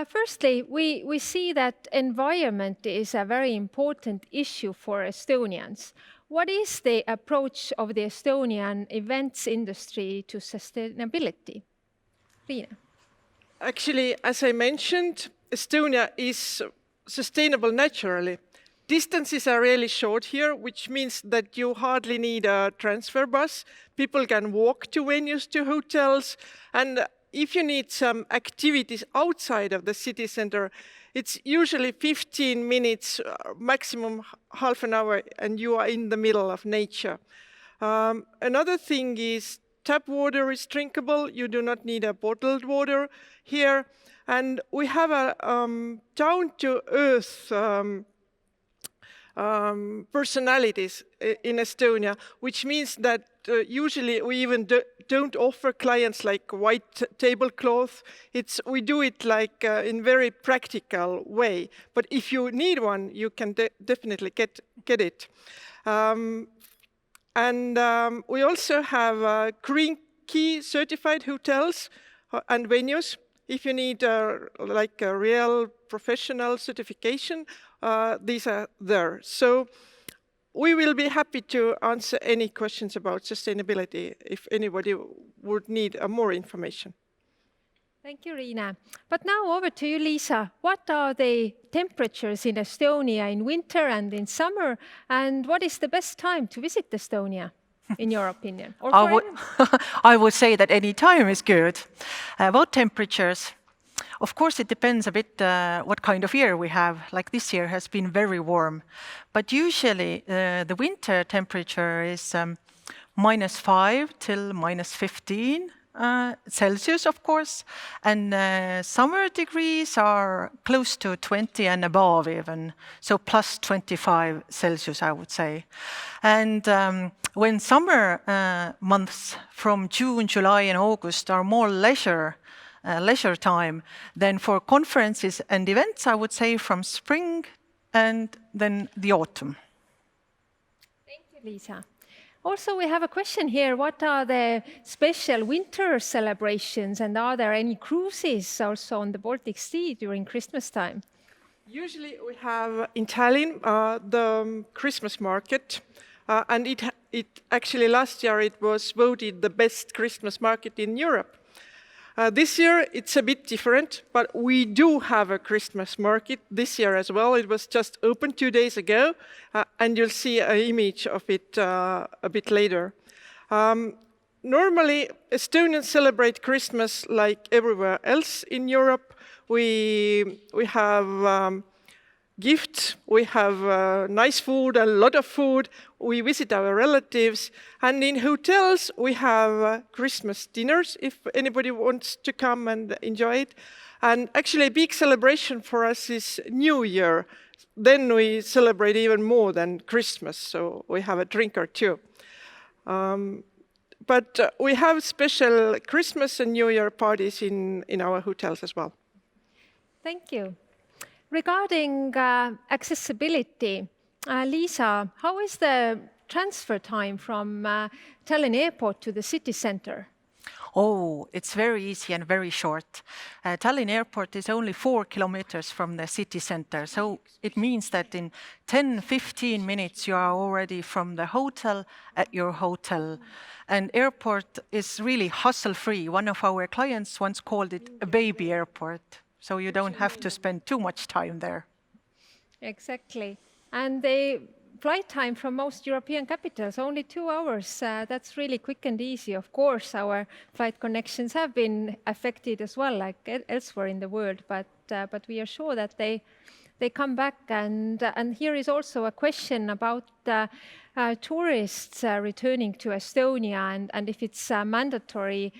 [SPEAKER 4] Firstly, we see that environment is a very important issue for Estonians. What is the approach of the Estonian events industry to sustainability? Riina.
[SPEAKER 3] Actually, as I mentioned, Estonia is sustainable naturally. Distances are really short here, which means that you hardly need a transfer bus. People can walk to venues, to hotels, and if you need some activities outside of the city center, it's usually 15 minutes, maximum half an hour, and you are in the middle of nature. Another thing is tap water is drinkable. You do not need a bottled water here. And we have a down-to-earth personalities in Estonia, which means that usually we even don't offer clients like white tablecloth. We do it like in very practical way. But if you need one, you can definitely get it. And we also have Green Key certified hotels and venues. If you need like a real professional certification, these are there. So we will be happy to answer any questions about sustainability if anybody would need more information.
[SPEAKER 4] Thank you, Riina. But now over to you, Liisa. What are the temperatures in Estonia in winter and in summer? And what is the best time to visit Estonia, in your opinion? Or
[SPEAKER 2] I would say that any time is good. About temperatures, of course, it depends a bit what kind of year we have. Like this year has been very warm. But usually the winter temperature is -5 till -15 Celsius, of course. And summer degrees are close to 20 and above even. So plus 25 Celsius, I would say. And when summer months from June, July and August are more leisure time, then for conferences and events, I would say from spring and then the autumn.
[SPEAKER 4] Thank you, Liisa. Also, we have a question here. What are the special winter celebrations, and are there any cruises also on the Baltic Sea during Christmas time?
[SPEAKER 3] Usually we have in Tallinn the Christmas market, and it actually last year it was voted the best Christmas market in Europe. This year it's a bit different, but we do have a Christmas market this year as well. It was just opened 2 days ago, and you'll see an image of it a bit later. Normally, Estonians celebrate Christmas like everywhere else in Europe. We have gifts, we have nice food, a lot of food, we visit our relatives, and in hotels we have Christmas dinners if anybody wants to come and enjoy it. And actually a big celebration for us is New Year. Then we celebrate even more than Christmas, so we have a drink or two. But we have special Christmas and New Year parties in our hotels as well.
[SPEAKER 4] Thank you. Regarding accessibility, Liisa, how is the transfer time from Tallinn Airport to the city center?
[SPEAKER 2] Oh, it's very easy and very short. Tallinn Airport is only 4 kilometers from the city center, so it means that in 10-15 minutes you are already from the hotel at your hotel. And airport is really hustle-free. One of our clients once called it a baby airport. So you don't have to spend too much time there.
[SPEAKER 4] Exactly. And the flight time from most European capitals, only 2 hours. That's really quick and easy. Of course, our flight connections have been affected as well, like elsewhere in the world, but we are sure that they come back. And here is also a question about tourists returning to Estonia and if it's mandatory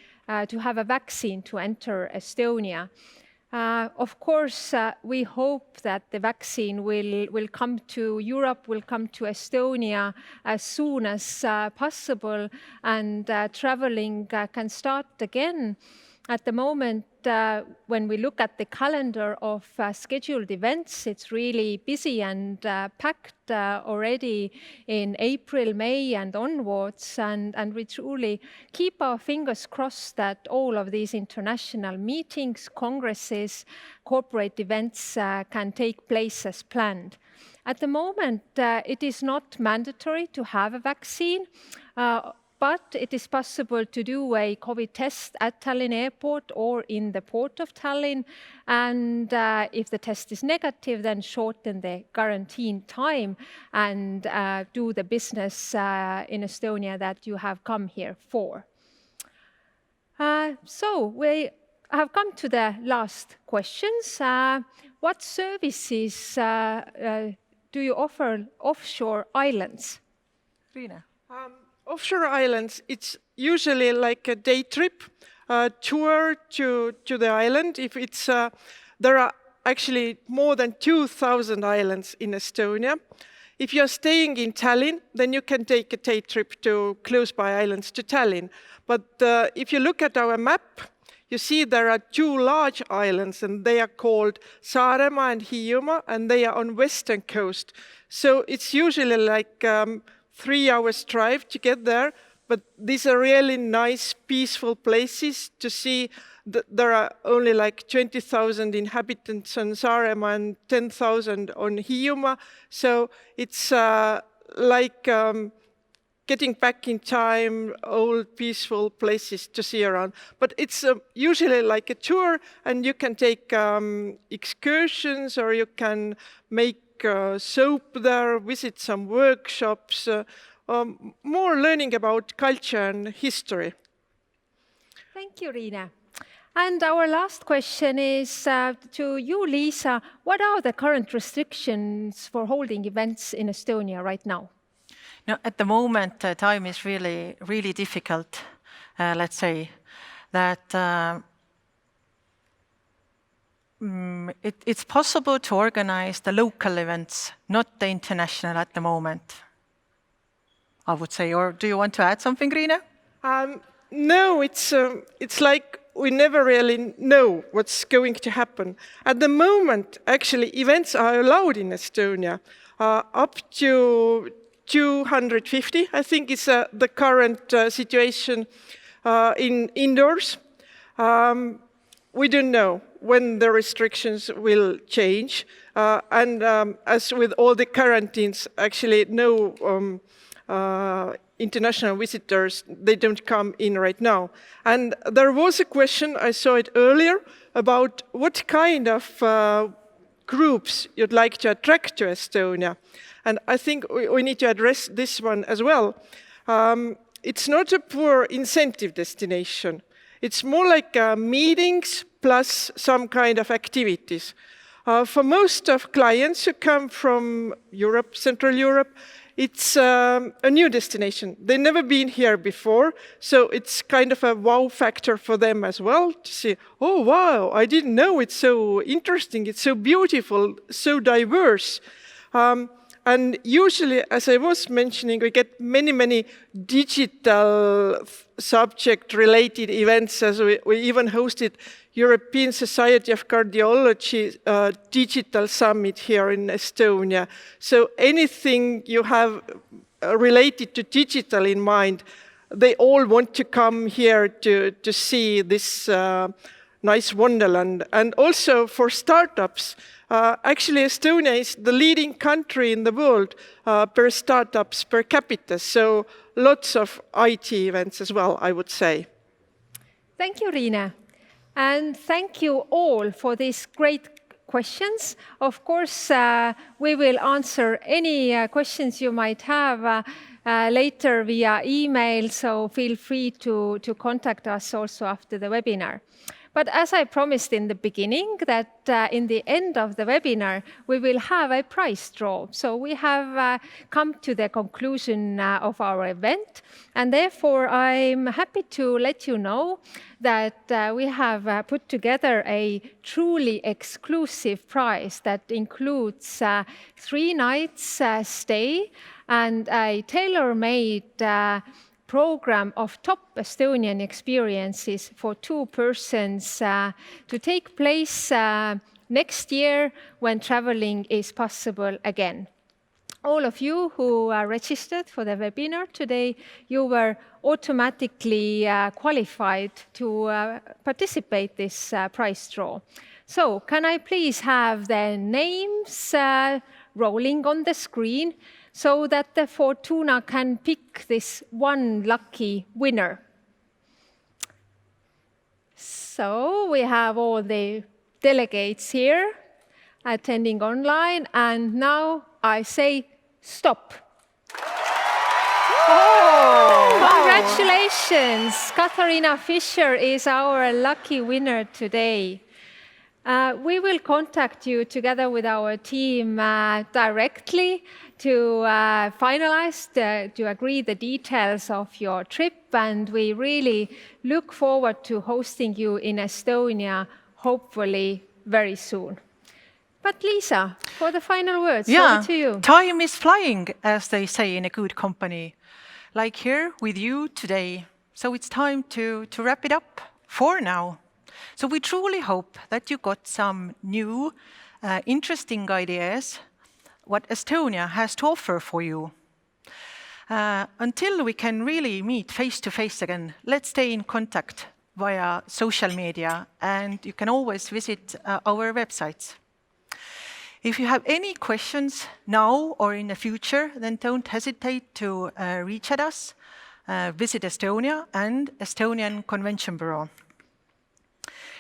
[SPEAKER 4] to have a vaccine to enter Estonia. Of course, we hope that the vaccine will come to Europe, will come to Estonia as soon as possible, and traveling can start again. At the moment, when we look at the calendar of scheduled events, it's really busy and packed already in April, May and onwards. And we truly keep our fingers crossed that all of these international meetings, congresses, corporate events can take place as planned. At the moment, it is not mandatory to have a vaccine. But it is possible to do a COVID test at Tallinn Airport or in the port of Tallinn. And if the test is negative, then shorten the quarantine time and do the business in Estonia that you have come here for. So we have come to the last questions. What services do you offer offshore islands?
[SPEAKER 2] Riina.
[SPEAKER 3] Offshore islands, it's usually like a day trip, tour to the island. If it's, there are actually more than 2,000 islands in Estonia. If you're staying in Tallinn, then you can take a day trip to close by islands to Tallinn. But if you look at our map, you see there are 2 large islands, and they are called Saaremaa and Hiiumaa, and they are on western coast. So it's usually like 3 hours drive to get there, but these are really nice, peaceful places to see. There are only like 20,000 inhabitants on Saaremaa and 10,000 on Hiiumaa. So it's like getting back in time, old, peaceful places to see around. But it's usually like a tour, and you can take excursions, or you can make soap there, visit some workshops, more learning about culture and history.
[SPEAKER 4] Thank you, Riina. And our last question is to you, Liisa. What are the current restrictions for holding events in Estonia right now?
[SPEAKER 2] No, at the moment, time is really, really difficult. Let's say that it's possible to organize the local events, not the international at the moment, I would say. Or do you want to add something, Riina?
[SPEAKER 3] No, it's like we never really know what's going to happen. At the moment, actually, events are allowed in Estonia up to 250. I think it's the current situation in indoors. We don't know when the restrictions will change. And as with all the quarantines, actually no international visitors, they don't come in right now. And there was a question, I saw it earlier, about what kind of groups you'd like to attract to Estonia. And I think we need to address this one as well. It's not a poor incentive destination. It's more like meetings plus some kind of activities. For most of clients who come from Europe, Central Europe, it's a new destination. They've never been here before, so it's kind of a wow factor for them as well to see, oh wow, I didn't know it's so interesting, it's so beautiful, so diverse. And usually, as I was mentioning, we get many digital subject-related events, as we even hosted European Society of Cardiology Digital Summit here in Estonia. So anything you have related to digital in mind, they all want to come here to see this nice wonderland. And also for startups, actually Estonia is the leading country in the world per startups per capita. So lots of IT events as well, I would say.
[SPEAKER 4] Thank you, Riina. And thank you all for this great questions. Of course, we will answer any questions you might have later via email, so feel free to contact us also after the webinar. But as I promised in the beginning, that in the end of the webinar, we will have a prize draw. So we have come to the conclusion of our event, and therefore I'm happy to let you know that we have put together a truly exclusive prize that includes 3 nights stay and a tailor-made program of top Estonian experiences for 2 persons to take place next year when traveling is possible again. All of you who are registered for the webinar today, you were automatically qualified to participate this prize draw. So can I please have the names rolling on the screen so that the Fortuna can pick this one lucky winner? So we have all the delegates here attending online, and now I say stop. Oh, congratulations! Katharina Fischer is our lucky winner today. We will contact you together with our team directly to finalize, to agree the details of your trip, and we really look forward to hosting you in Estonia, hopefully very soon. But Liisa, for the final words, over to you.
[SPEAKER 2] Time is flying, as they say in a good company, like here with you today. So it's time to wrap it up for now. So we truly hope that you got some new, interesting ideas what Estonia has to offer for you. Until we can really meet face-to-face again, let's stay in contact via social media, and you can always visit our websites. If you have any questions now or in the future, then don't hesitate to reach at us, visit Estonia and Estonian Convention Bureau.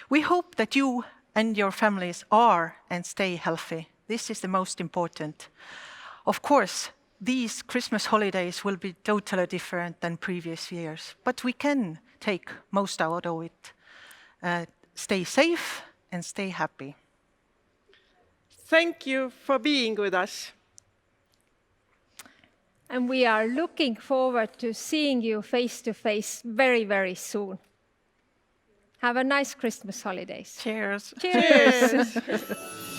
[SPEAKER 2] We hope that you and your families are and stay healthy. This is the most important. Of course, these Christmas holidays will be totally different than previous years, but we can take most out of it. Stay safe and stay happy.
[SPEAKER 3] Thank you for being with us.
[SPEAKER 4] And we are looking forward to seeing you face to face very, very soon. Have a nice Christmas holidays.
[SPEAKER 2] Cheers.
[SPEAKER 4] Cheers.
[SPEAKER 3] Cheers.